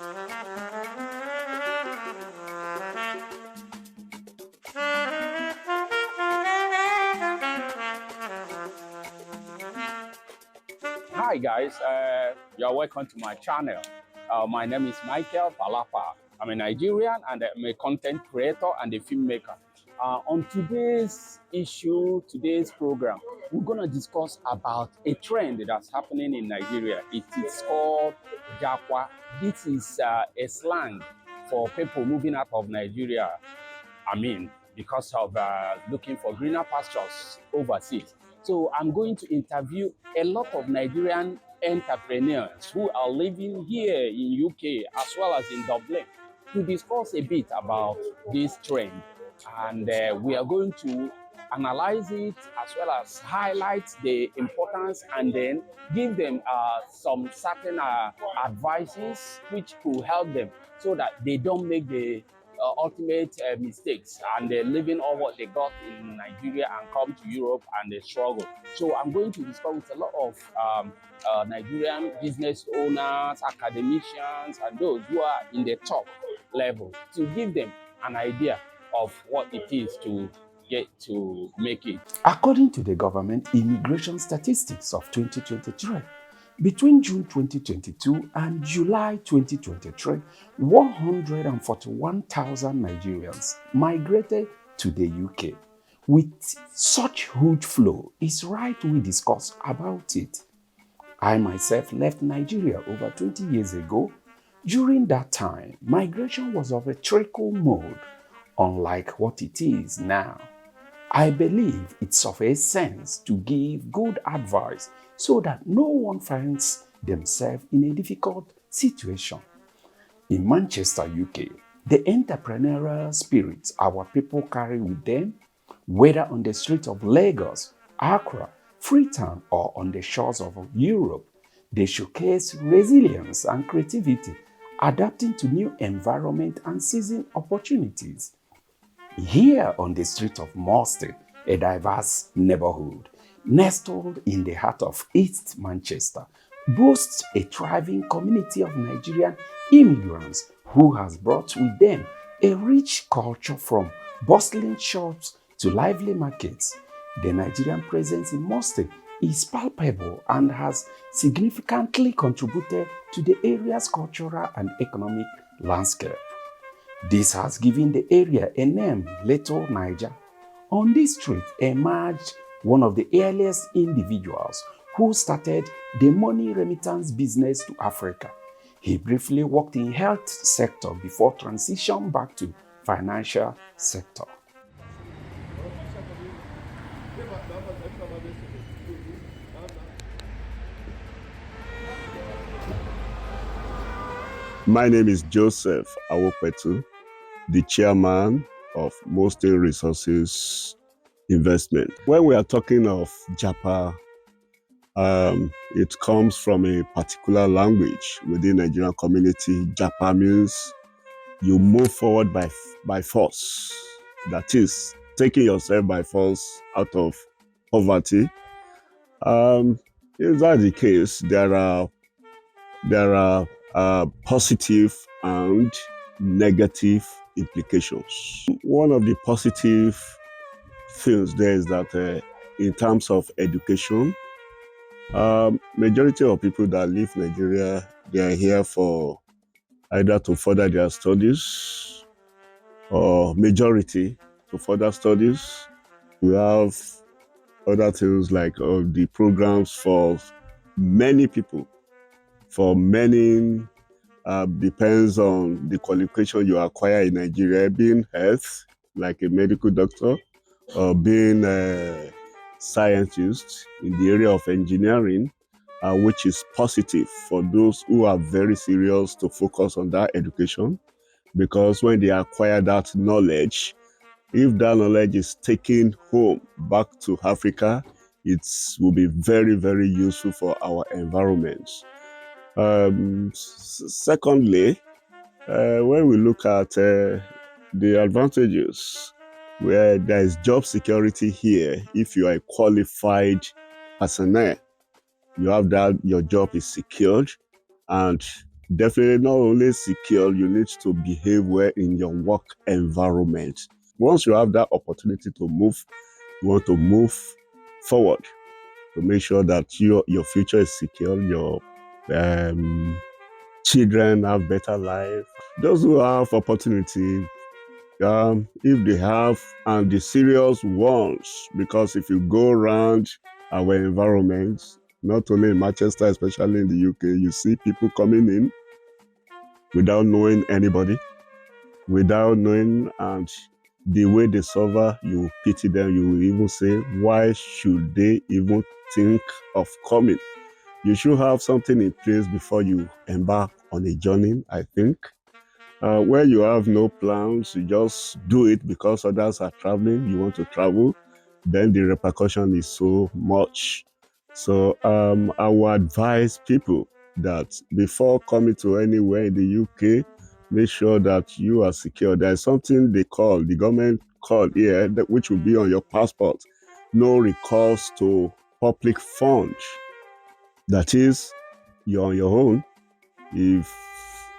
Hi guys, you're welcome to my channel. My name is Michael Palapa. I'm a Nigerian and I'm a content creator and a filmmaker. On today's program, we're gonna discuss about a trend that's happening in Nigeria. It is called Japa. This is a slang for people moving out of Nigeria. Because of looking for greener pastures overseas. So I'm going to interview a lot of Nigerian entrepreneurs who are living here in UK as well as in Dublin to discuss a bit about this trend. And we are going to analyze it as well as highlight the importance and then give them some certain advices which could help them so that they don't make the ultimate mistakes and they're leaving all what they got in Nigeria and come to Europe and they struggle. So I'm going to discuss with a lot of Nigerian business owners, academicians, and those who are in the top level to give them an idea of what it is to get to make it. According to the government immigration statistics of 2023, between June 2022 and July 2023, 141,000 Nigerians migrated to the UK. With such huge flow, it's right we discuss about it. I myself left Nigeria over 20 years ago. During that time, migration was of a trickle mode, unlike what it is now. I believe it's of a sense to give good advice so that no one finds themselves in a difficult situation. In Manchester, UK, the entrepreneurial spirit our people carry with them, whether on the streets of Lagos, Accra, Freetown, or on the shores of Europe, they showcase resilience and creativity, adapting to new environment and seizing opportunities. Here on the street of Moston, a diverse neighborhood, nestled in the heart of East Manchester, boasts a thriving community of Nigerian immigrants who has brought with them a rich culture from bustling shops to lively markets. The Nigerian presence in Moston is palpable and has significantly contributed to the area's cultural and economic landscape. This has given the area a name, Little Niger. On this street emerged one of the earliest individuals who started the money remittance business to Africa. He briefly worked in health sector before transition back to financial sector. My name is Joseph Awopetu, the chairman of Mosting Resources Investment. When we are talking of Japa, it comes from a particular language within the Nigerian community. Japa means you move forward by force. That is, taking yourself by force out of poverty. If that's the case, there are positive and negative implications. One of the positive things there is that in terms of education, majority of people that leave Nigeria, they are here for either to further their studies or majority to further studies. We have other things like the programs for many people. For many, depends on the qualification you acquire in Nigeria, being health, like a medical doctor, or being a scientist in the area of engineering, which is positive for those who are very serious to focus on that education, because when they acquire that knowledge, if that knowledge is taken home back to Africa, it will be very, very useful for our environment. Secondly, when we look at the advantages, where there is job security here, if you are a qualified personnel, you have that, your job is secured, and definitely not only secure, you need to behave well in your work environment. Once you have that opportunity to move, you want to move forward to make sure that your future is secure, your children have better life. Those who have opportunity, if they have, and the serious ones, because if you go around our environment, not only in Manchester, especially in the UK, you see people coming in without knowing anybody, without knowing, and the way they suffer, you pity them. You will even say, why should they even think of coming? You should have something in place before you embark on a journey, I think. Where you have no plans, you just do it because others are traveling, you want to travel, then the repercussion is so much. So I would advise people that before coming to anywhere in the UK, make sure that you are secure. There's something the government called here, which will be on your passport. No recourse to public funds. That is, you're on your own.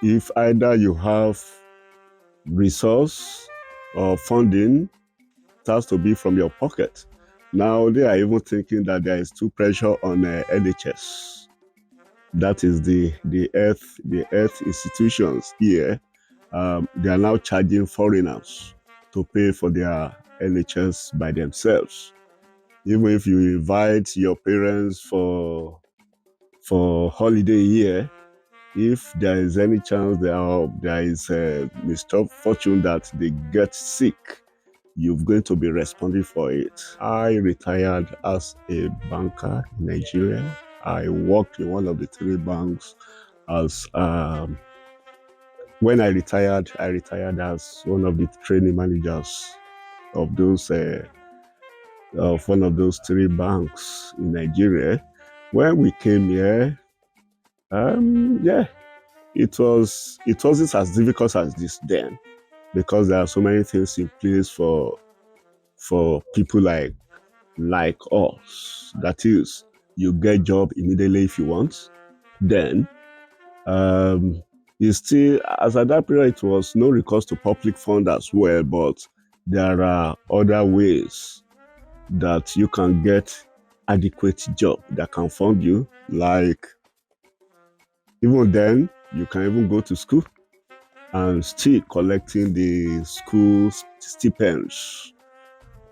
If either you have resource or funding, it has to be from your pocket. Now they are even thinking that there is too pressure on NHS. That is the health institutions here. They are now charging foreigners to pay for their NHS by themselves. Even if you invite your parents for holiday here, if there is any chance there is a misfortune that they get sick, you're going to be responding for it. I retired as a banker in Nigeria. I worked in one of the 3 banks as when I retired as one of the training managers of those of one of those 3 banks in Nigeria. When we came here, it wasn't as difficult as this then, because there are so many things in place for people like us. That is, you get job immediately if you want. Then it's still, as at that period, it was no recourse to public fund as well, but there are other ways that you can get adequate job that can fund you. Like, even then, you can even go to school and still collecting the school stipends.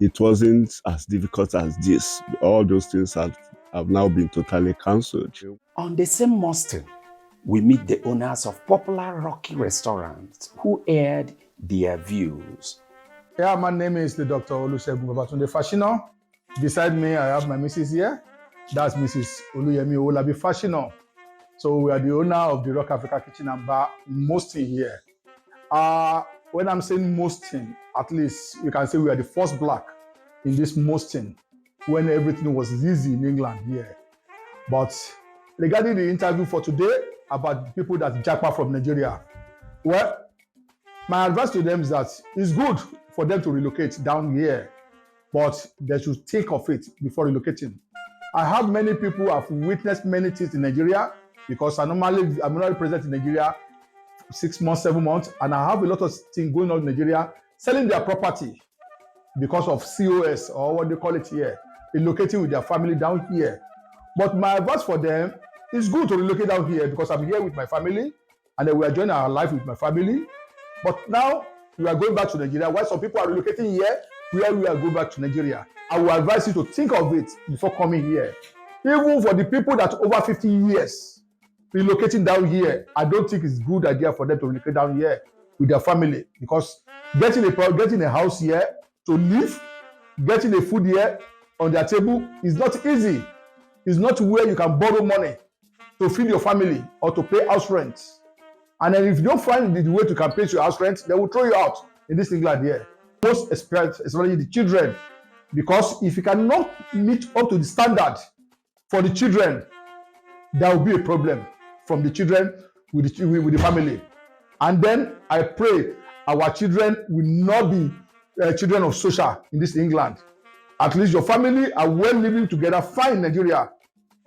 It wasn't as difficult as this. All those things have now been totally cancelled. On the same Mustang, we meet the owners of popular Rocky restaurants who aired their views. Yeah, my name is the Dr. Olusegun Babatunde Fashino. Beside me, I have my Mrs. here. That's Mrs. Oluyemi Olabi Fashino. So we are the owner of the Rock Africa Kitchen and Bar Mostin here. When I'm saying Mostin, at least you can say we are the first black in this Mostin when everything was easy in England here. But regarding the interview for today about people that japa from Nigeria, well, my advice to them is that it's good for them to relocate down here, but they should think of it before relocating. I have many people who have witnessed many things in Nigeria, because I'm normally present in Nigeria 6 months, 7 months, and I have a lot of things going on in Nigeria, selling their property because of COS, or what they call it here, relocating with their family down here. But my advice for them is good to relocate down here, because I'm here with my family, and then we are joining our life with my family. But now we are going back to Nigeria. While some people are relocating here, we are going back to Nigeria. I will advise you to think of it before coming here. Even for the people that over 50 years relocating down here, I don't think it's a good idea for them to relocate down here with their family, because getting a house here to live, getting the food here on their table is not easy. It's not where you can borrow money to feed your family or to pay house rent. And then if you don't find the way to can pay your house rent, they will throw you out in this England here. Most especially the children, because if you cannot meet up to the standard for the children, there will be a problem from the children with the family. And then I pray our children will not be children of social in this England. At least your family are well living together fine in Nigeria.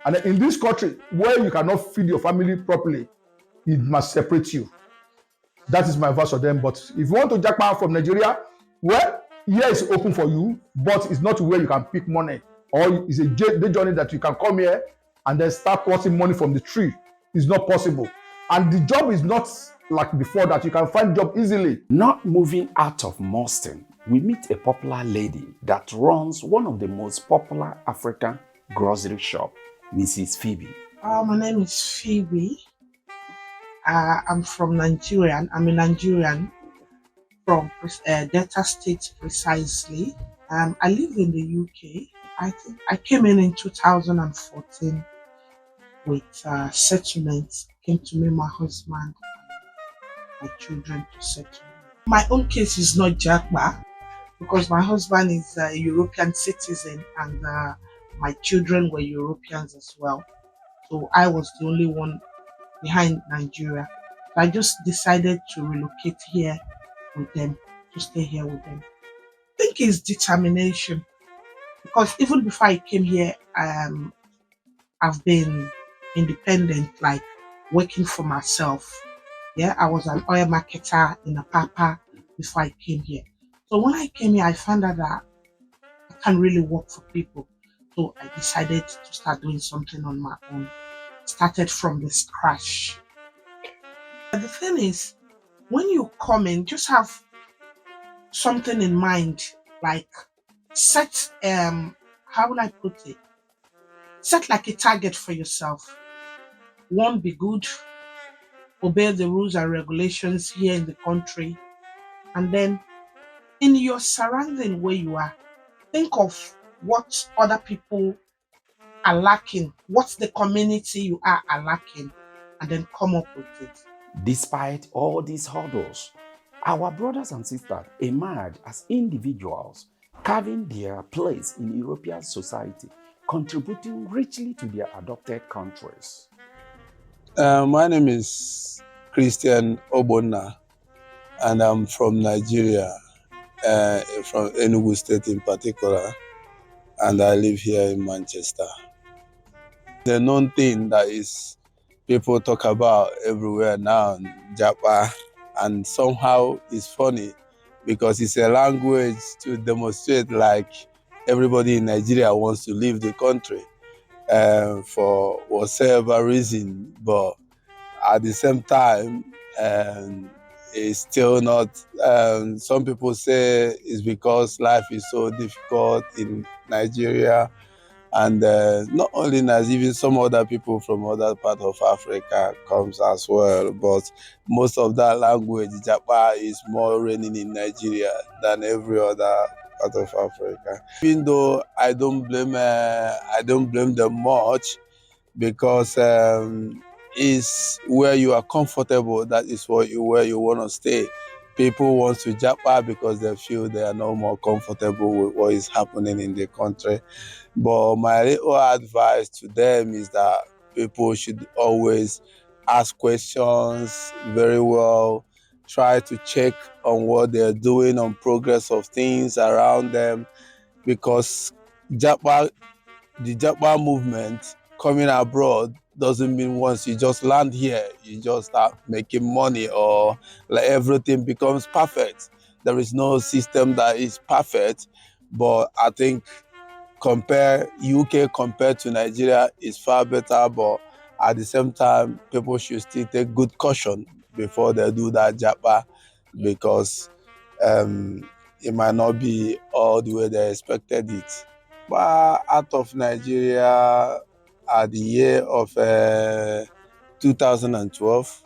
And in this country where you cannot feed your family properly, it must separate you. That is my verse for them. But if you want to japa from Nigeria, well, here is open for you, but it's not where you can pick money. Or it's a day journey that you can come here and then start cutting money from the tree. It's not possible. And the job is not like before that you can find job easily. Not moving out of Moston, we meet a popular lady that runs one of the most popular African grocery shop, Mrs Phoebe. My name is Phoebe. I'm from Nigeria. I'm a Nigerian from Delta State precisely. I live in the UK. I think I came in 2014 with settlement. Came to me, my husband, my children to settle. My own case is not Japa because my husband is a European citizen and my children were Europeans as well. So I was the only one behind Nigeria. So I just decided to relocate here with them, to stay here with them. I think it's determination because even before I came here, I've been independent, like working for myself. Yeah, I was an oil marketer in Apapa before I came here. So when I came here, I found out that I can't really work for people. So I decided to start doing something on my own. Started from the scratch. But the thing is, when you come in, just have something in mind, like set how would I put it? Set like a target for yourself. One, be good, obey the rules and regulations here in the country, and then in your surrounding where you are, think of what other people are lacking, what the community you are lacking, and then come up with it. Despite all these hurdles, our brothers and sisters emerge as individuals, carving their place in European society, contributing richly to their adopted countries. My name is Christian Obona, and I'm from Nigeria, from Enugu State in particular, and I live here in Manchester. The known thing that is people talk about everywhere now, Japa, and somehow it's funny because it's a language to demonstrate like everybody in Nigeria wants to leave the country for whatever reason, but at the same time, it's still not. Some people say it's because life is so difficult in Nigeria, and not only Nigeria, even some other people from other part of Africa comes as well. But most of that language, Japa, is more reigning in Nigeria than every other part of Africa. Even though I don't blame them much because is where you are comfortable, that is where you want to stay. People want to japa because they feel they are no more comfortable with what is happening in the country. But my little advice to them is that people should always ask questions very well, try to check on what they're doing, on progress of things around them, because the Japa movement coming abroad doesn't mean once you just land here, you just start making money or like everything becomes perfect. There is no system that is perfect, but I think compare UK compared to Nigeria is far better, but at the same time, people should still take good caution before they do that Japa because it might not be all the way they expected it. But out of Nigeria at the year of 2012.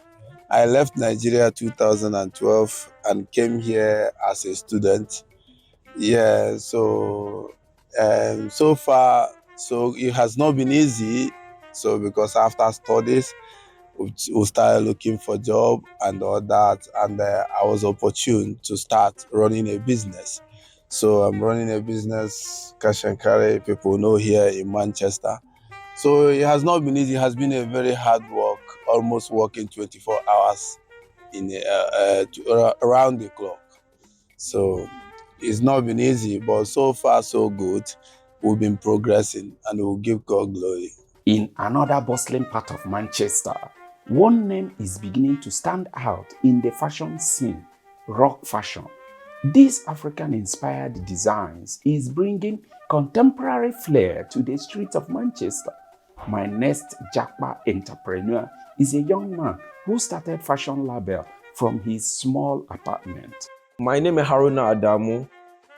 I left Nigeria 2012 and came here as a student. Yeah, so so far, so it has not been easy. So because after studies, we started looking for job and all that, and I was opportune to start running a business. So I'm running a business, cash and carry, people know here in Manchester. So it has not been easy. It has been a very hard work, almost working 24 hours around the clock. So it's not been easy, but so far so good. We've been progressing and we'll give God glory. In another bustling part of Manchester, One name is beginning to stand out in the fashion scene, rock fashion. This African-inspired designs is bringing contemporary flair to the streets of Manchester. My next Japa entrepreneur is a young man who started fashion label from his small apartment. My name is Haruna Adamu,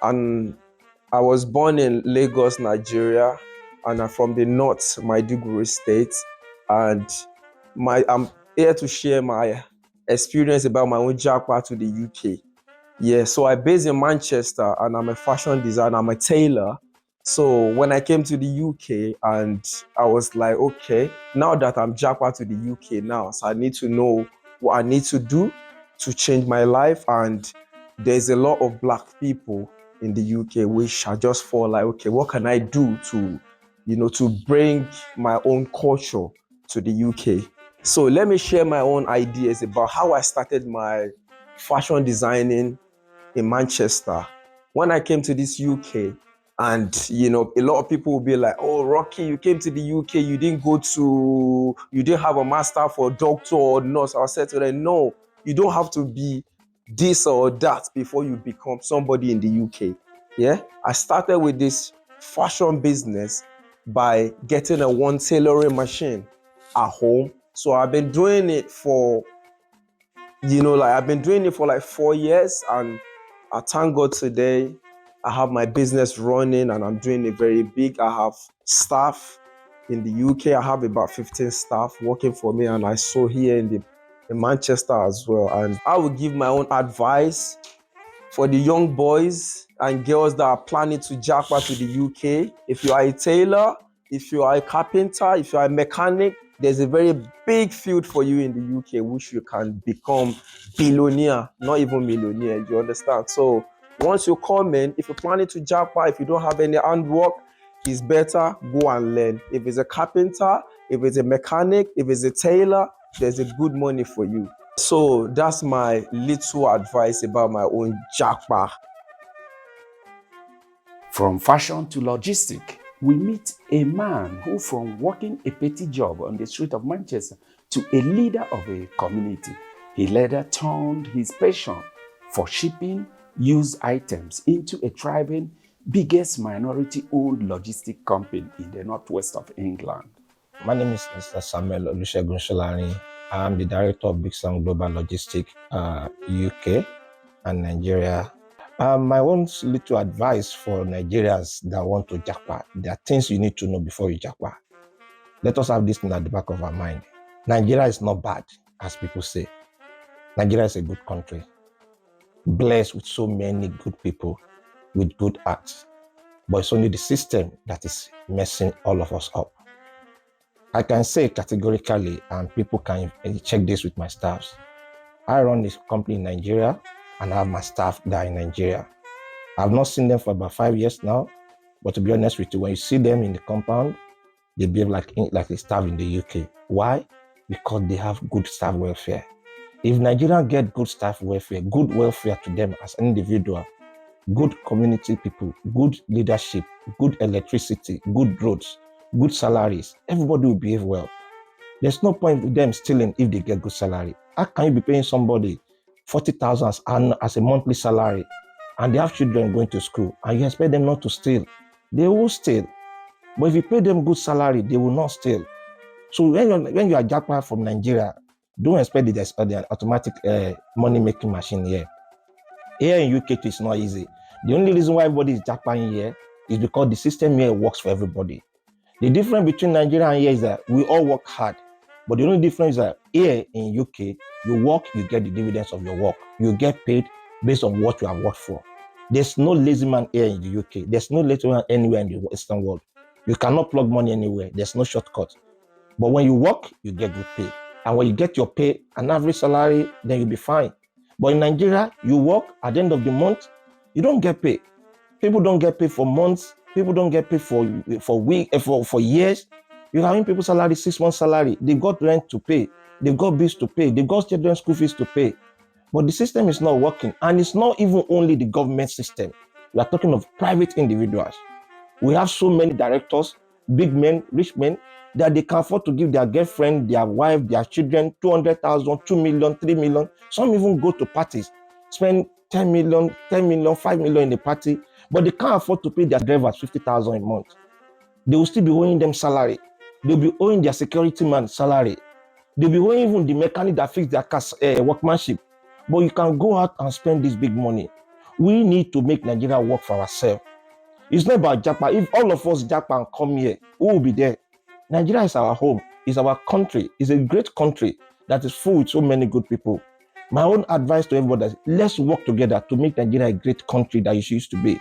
and I was born in Lagos, Nigeria, and I'm from the north, Maiduguri State. And I'm here to share my experience about my own japa to the UK. Yeah, so I based in Manchester, and I'm a fashion designer, I'm a tailor. So when I came to the UK, and I was like, okay, now that I'm japa to the UK now, so I need to know what I need to do to change my life. And there's a lot of black people in the UK which I just feel like, okay, what can I do to, to bring my own culture to the UK? So let me share my own ideas about how I started my fashion designing in Manchester. When I came to this UK, and a lot of people will be like, oh, Rocky, you came to the UK, you didn't have a master for doctor or nurse. I said to them, no, you don't have to be this or that before you become somebody in the UK. Yeah, I started with this fashion business by getting a one tailoring machine at home. So I've been doing it for I've been doing it for like 4 years, and I thank God today I have my business running and I'm doing it very big. I have staff in the UK. I have about 15 staff working for me, and I saw here in Manchester as well. And I will give my own advice for the young boys and girls that are planning to japa to the UK. If you are a tailor, if you are a carpenter, if you are a mechanic, there's a very big field for you in the UK which you can become billionaire, not even millionaire, you understand? So once you come in, if you're planning to japa, if you don't have any handwork, it's better go and learn. If it's a carpenter, if it's a mechanic, if it's a tailor, there's a good money for you. So that's my little advice about my own japa. From fashion to logistic, we meet a man who, from working a petty job on the street of Manchester to a leader of a community, he later turned his passion for shipping used items into a thriving, biggest minority-owned logistic company in the northwest of England. My name is Mr. Samuel Olusegun Sholari. I'm the director of Big Sam Global Logistic, UK and Nigeria. My own little advice for Nigerians that want to japa, there are things you need to know before you japa. Let us have this thing at the back of our mind. Nigeria is not bad, as people say. Nigeria is a good country, blessed with so many good people, with good acts. But it's only the system that is messing all of us up. I can say categorically, and people can check this with my staffs. I run this company in Nigeria, and I have my staff there in Nigeria. I've not seen them for about 5 years now, but to be honest with you, when you see them in the compound, they behave like the staff in the UK. Why? Because they have good staff welfare. If Nigerians get good staff welfare, good welfare to them as an individual, good community people, good leadership, good electricity, good roads, good salaries, everybody will behave well. There's no point in them stealing if they get good salary. How can you be paying somebody 40,000 as a monthly salary, and they have children going to school, and you expect them not to steal? They will steal. But if you pay them good salary, they will not steal. So when you are japa from Nigeria, don't expect there's an automatic money-making machine here. Here in UK, it's not easy. The only reason why everybody is japaing here is because the system here works for everybody. The difference between Nigeria and here is that we all work hard. But the only difference is that here in UK, you work, you get the dividends of your work. You get paid based on what you have worked for. There's no lazy man here in the UK. There's no lazy man anywhere in the Western world. You cannot plug money anywhere. There's no shortcut. But when you work, you get good pay. And when you get your pay, an average salary, then you'll be fine. But in Nigeria, you work, at the end of the month, you don't get paid. People don't get paid for months. People don't get paid for years. You're having people's salary, 6 months salary. They've got rent to pay. They've got bills to pay. They've got children's school fees to pay. But the system is not working. And it's not even only the government system. We are talking of private individuals. We have so many directors big men, rich men, that they can afford to give their girlfriend, their wife, their children 200,000, 2 million, 3 million. Some even go to parties, spend 10 million, 10 million, 5 million in the party, but they can't afford to pay their drivers 50,000 a month. They will still be owing them salary. They'll be owing their security man salary. They'll be owing even the mechanic that fix their car workmanship. But you can go out and spend this big money. We need to make Nigeria work for ourselves. It's not about Japa. If all of us Japa and come here, who will be there? Nigeria is our home. It's our country. It's a great country that is full with so many good people. My own advice to everybody is let's work together to make Nigeria a great country that it used to be.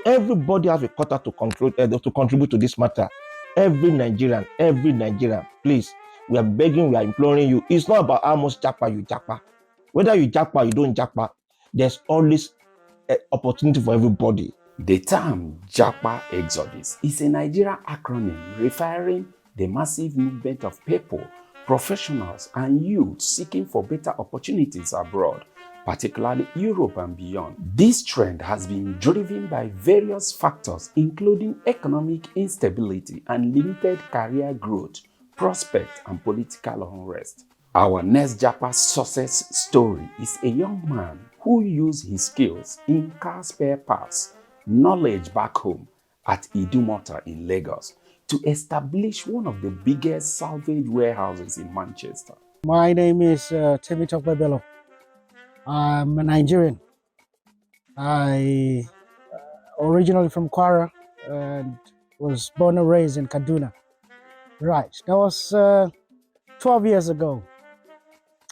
Everybody has a quota to contribute to this matter. Every Nigerian, please, we are begging, we are imploring you. It's not about how much Japa you Japa. Whether you Japa or you don't Japa, there's always an opportunity for everybody. The term Japa Exodus is a Nigerian acronym referring the massive movement of people, professionals, and youth seeking for better opportunities abroad, particularly Europe and beyond. This trend has been driven by various factors, including economic instability and limited career growth, prospect, and political unrest. Our next Japa success story is a young man who used his skills in car spare parts, knowledge back home at Idumota in Lagos to establish one of the biggest salvage warehouses in Manchester. My name is Temitope Bello. I'm a Nigerian. I originally from Kwara and was born and raised in Kaduna. Right, that was 12 years ago.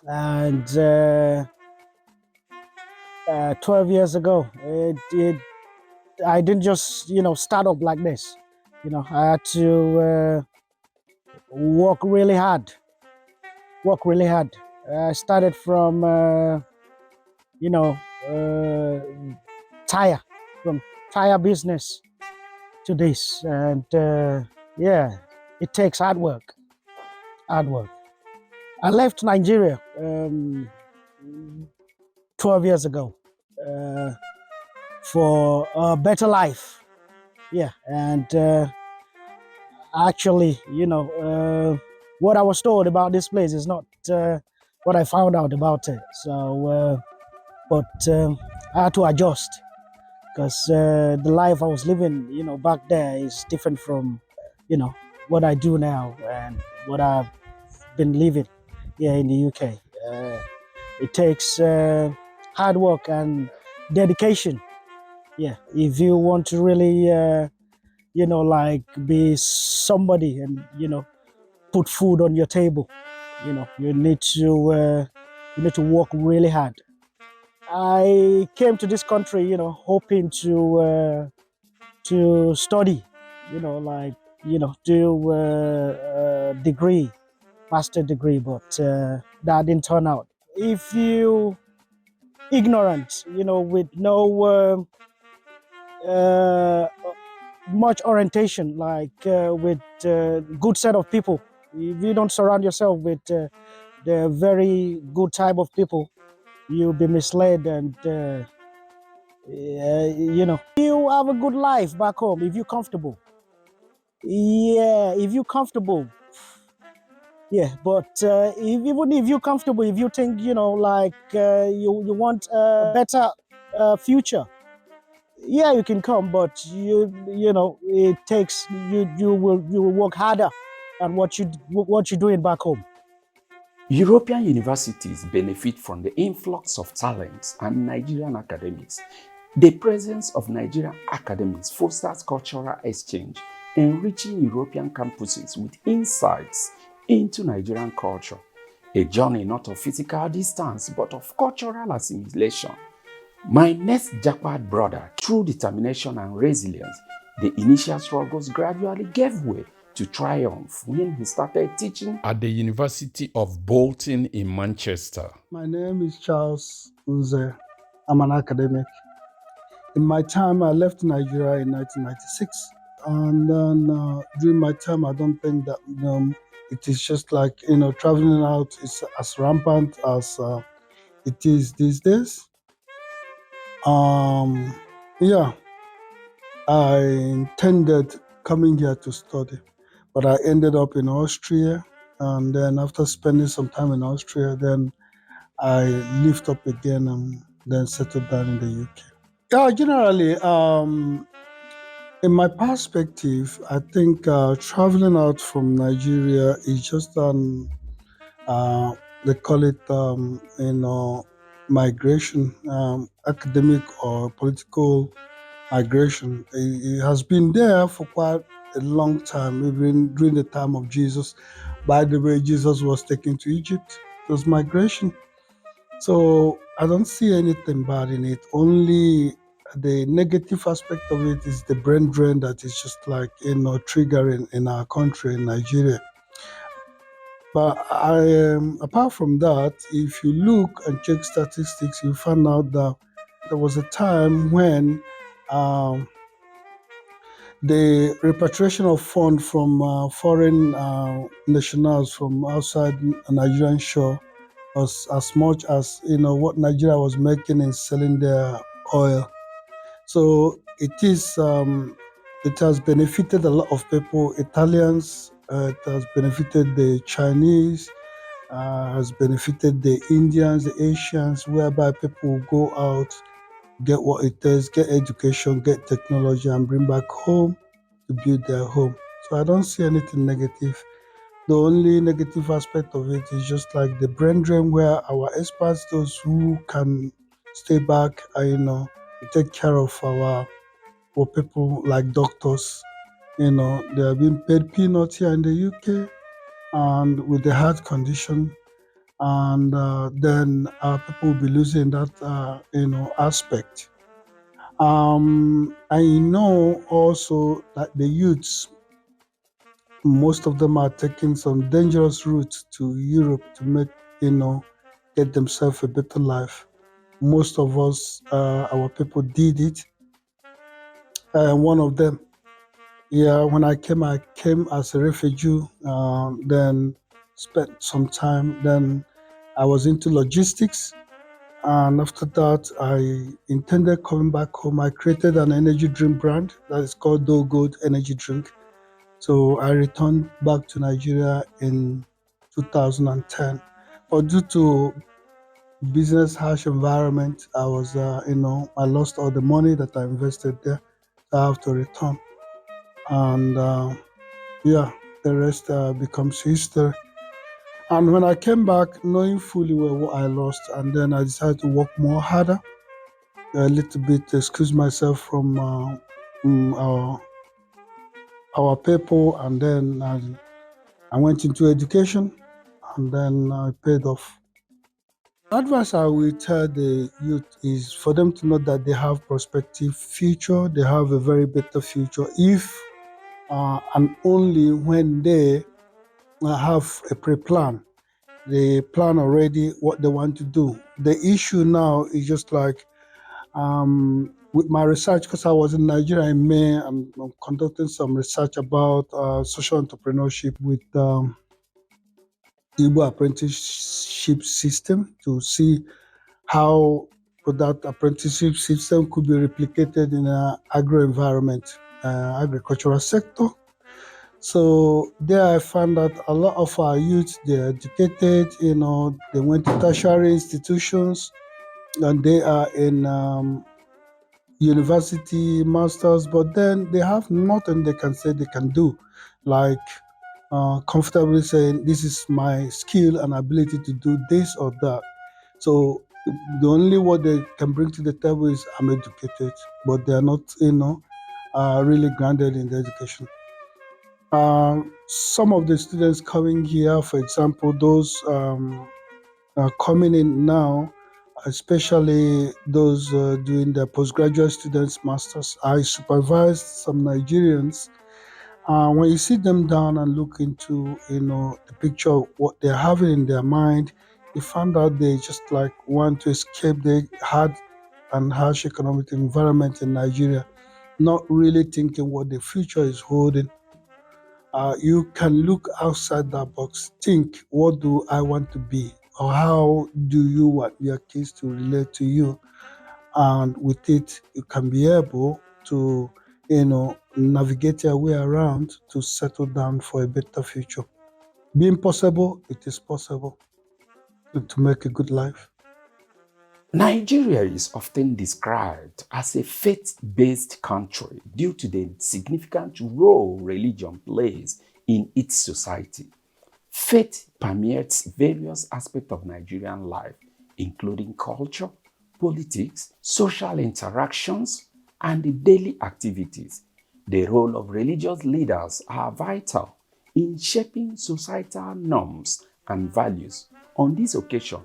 And 12 years ago, I didn't just, start up like this. I had to work really hard. I started from, tire business to this. And it takes hard work. I left Nigeria 12 years ago for a better life. Yeah, and actually, what I was told about this place is not what I found out about it. So, but I had to adjust because the life I was living, back there is different from, what I do now and what I've been living here in the UK. It takes hard work and dedication. Yeah, if you want to really, be somebody and, put food on your table, you need to work really hard. I came to this country, hoping to study, do a degree, master degree, but that didn't turn out. If you ignorant, with no much orientation, with good set of people, if you don't surround yourself with the very good type of people, you'll be misled and you have a good life back home if you're comfortable. Yeah, if you're comfortable. Yeah, but even if you're comfortable, if you think, you want a better future, yeah, you can come, but it takes you will work harder than what you're doing back home. European universities benefit from the influx of talents and Nigerian academics. The presence of Nigerian academics fosters cultural exchange, enriching European campuses with insights into Nigerian culture. A journey not of physical distance, but of cultural assimilation. My next Japa brother, through determination and resilience, the initial struggles gradually gave way to triumph when he started teaching at the University of Bolton in Manchester. My name is Charles Nze. I'm an academic. In my time, I left Nigeria in 1996. And then during my time, I don't think that it is just like, traveling out is as rampant as it is these days. I intended coming here to study. but I ended up in Austria. And then after spending some time in Austria, then I lift up again and then settled down in the UK. Yeah, generally, in my perspective, I think traveling out from Nigeria is just they call it, migration, academic or political migration. It has been there for quite a long time, even during the time of Jesus. By the way, Jesus was taken to Egypt. It was migration. So I don't see anything bad in it. Only the negative aspect of it is the brain drain that is just like, triggering in our country, in Nigeria. But apart from that, if you look and check statistics, you find out that there was a time when the repatriation of funds from foreign nationals from outside Nigerian shore was as much as what Nigeria was making in selling their oil. So it has benefited a lot of people, Italians. It has benefited the Chinese. Has benefited the Indians, the Asians, whereby people go out, get what it is, get education, get technology, and bring back home to build their home. So I don't see anything negative. The only negative aspect of it is just like the brain drain, where our experts, those who can stay back, take care of our people like doctors, they are being paid peanuts here in the UK, and with the heart condition, and then people will be losing that, aspect. I know also that the youths, most of them are taking some dangerous routes to Europe to make, get themselves a better life. Most of us, our people did it. One of them, yeah, when I came as a refugee, then spent some time, then I was into logistics. And after that, I intended coming back home. I created an energy drink brand that is called Do Good Energy Drink. So I returned back to Nigeria in 2010. But due to business harsh environment, I lost all the money that I invested there. So I have to return. And the rest becomes history. And when I came back, knowing fully well what I lost, and then I decided to work more harder, a little bit, excuse myself from our people, and then I went into education, and then I paid off. The advice I will tell the youth is for them to know that they have prospective future, they have a very better future if and only when they have a pre-plan. They plan already what they want to do. The issue now is just like, with my research, because I was in Nigeria in May, I'm conducting some research about social entrepreneurship with Igbo apprenticeship system to see how that apprenticeship system could be replicated in an agro-environment, agricultural sector. So there I found that a lot of our youth, they're educated, they went to tertiary institutions, and they are in university, masters, but then they have nothing they can say they can do, like comfortably saying, this is my skill and ability to do this or that. So the only what they can bring to the table is, I'm educated, but they are not, really grounded in the education. Some of the students coming here, for example, those coming in now, especially those doing their postgraduate students, masters. I supervised some Nigerians. When you sit them down and look into, the picture of what they're having in their mind, you find out they just like want to escape the hard and harsh economic environment in Nigeria, not really thinking what the future is holding. You can look outside that box, think, what do I want to be? Or how do you want your kids to relate to you? And with it, you can be able to, navigate their way around to settle down for a better future. Being possible, it is possible to make a good life. Nigeria is often described as a faith-based country due to the significant role religion plays in its society. Faith permeates various aspects of Nigerian life, including culture, politics, social interactions, and daily activities. The role of religious leaders are vital in shaping societal norms and values. On this occasion,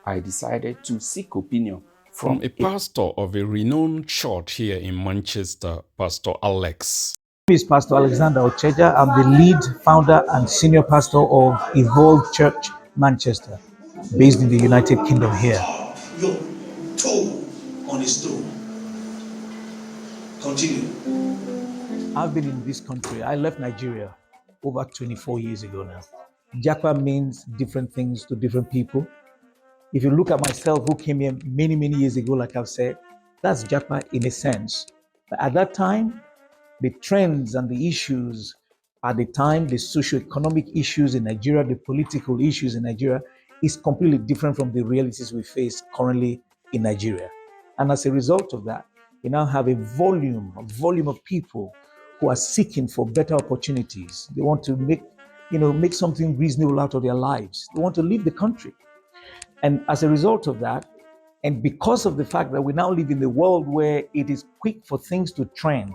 I decided to seek opinion from a pastor of a renowned church here in Manchester, Pastor Alex. My name is Pastor Alexander Ocheja. I'm the lead founder and senior pastor of Evolve Church, Manchester, based in the United Kingdom here. Your toe on his toe. Continue. I've been in this country. I left Nigeria over 24 years ago now. Japa means different things to different people. If you look at myself, who came here many, many years ago, like I've said, that's Japa in a sense. But at that time, the trends and the issues at the time, the socio-economic issues in Nigeria, the political issues in Nigeria, is completely different from the realities we face currently in Nigeria. And as a result of that, we now have a volume of people who are seeking for better opportunities. They want to make something reasonable out of their lives. They want to leave the country. And as a result of that, and because of the fact that we now live in the world where it is quick for things to trend,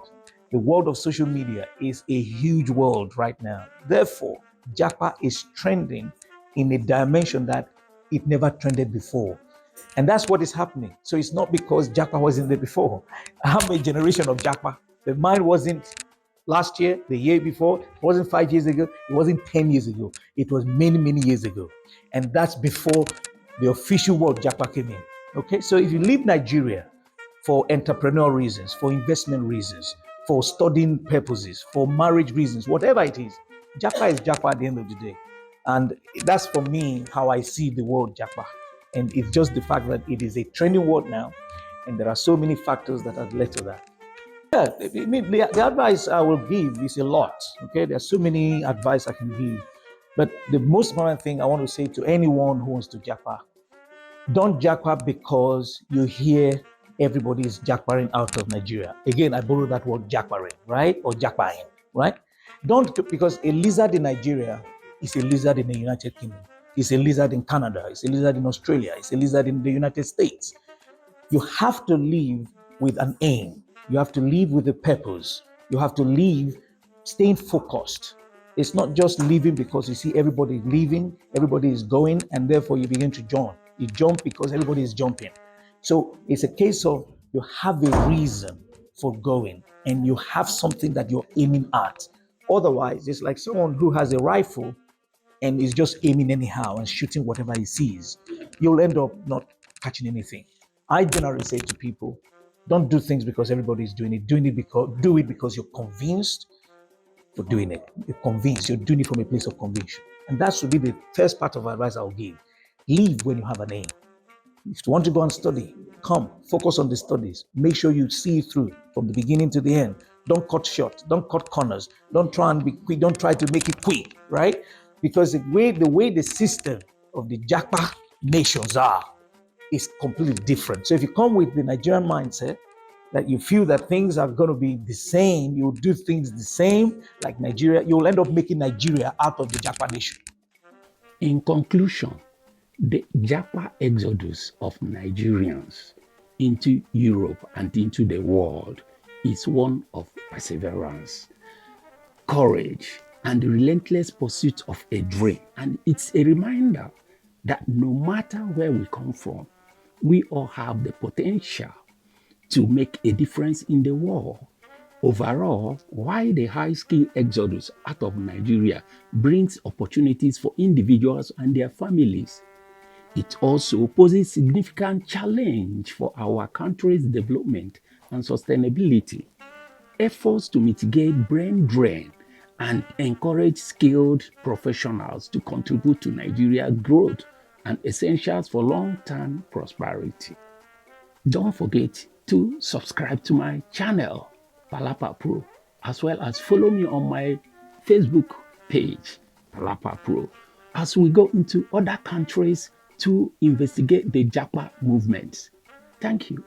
the world of social media is a huge world right now. Therefore, Japa is trending in a dimension that it never trended before. And that's what is happening. So it's not because Japa wasn't there before. I'm a generation of Japa. The mine wasn't last year, the year before, it wasn't 5 years ago, it wasn't 10 years ago. It was many, many years ago. And that's before the official word Japa came in. Okay, so if you leave Nigeria for entrepreneurial reasons, for investment reasons, for studying purposes, for marriage reasons, whatever it is, Japa is Japa at the end of the day. And that's for me how I see the word Japa. And it's just the fact that it is a trending word now, and there are so many factors that have led to that. Yeah, I mean, the advice I will give is a lot. Okay, there are so many advice I can give, but the most important thing I want to say to anyone who wants to Japa, don't Japa because you hear everybody is Japaring out of Nigeria. Again, I borrow that word Japaring, right? Or Japaing, right? Don't, because a lizard in Nigeria is a lizard in the United Kingdom. It's a lizard in Canada. It's a lizard in Australia. It's a lizard in the United States. You have to live with an aim. You have to live with a purpose. You have to live staying focused. It's not just living because you see everybody leaving, everybody is going, and therefore you begin to join. You jump because everybody is jumping. So it's a case of you have a reason for going and you have something that you're aiming at. Otherwise, it's like someone who has a rifle and is just aiming anyhow and shooting whatever he sees. You'll end up not catching anything. I generally say to people, don't do things because everybody is doing it. Do it because you're convinced for doing it. You're convinced. You're doing it from a place of conviction. And that should be the first part of advice I'll give. Leave when you have an aim. If you want to go and study, come, focus on the studies. Make sure you see it through from the beginning to the end. Don't cut short. Don't cut corners. Don't try and be quick. Don't try to make it quick, right? Because the way the system of the Japa nations are is completely different. So if you come with the Nigerian mindset, that you feel that things are going to be the same, you'll do things the same like Nigeria, you'll end up making Nigeria out of the Japa nation. In conclusion, the Japa exodus of Nigerians into Europe and into the world is one of perseverance, courage, and the relentless pursuit of a dream. And it's a reminder that no matter where we come from, we all have the potential to make a difference in the world. Overall, while the high-skill exodus out of Nigeria brings opportunities for individuals and their families, it also poses significant challenge for our country's development and sustainability. Efforts to mitigate brain drain and encourage skilled professionals to contribute to Nigeria's growth and essentials for long-term prosperity. Don't forget to subscribe to my channel, Palapa Pro. as well as follow me on my Facebook page, Palapa Pro, as we go into other countries to investigate the Japa movements. Thank you.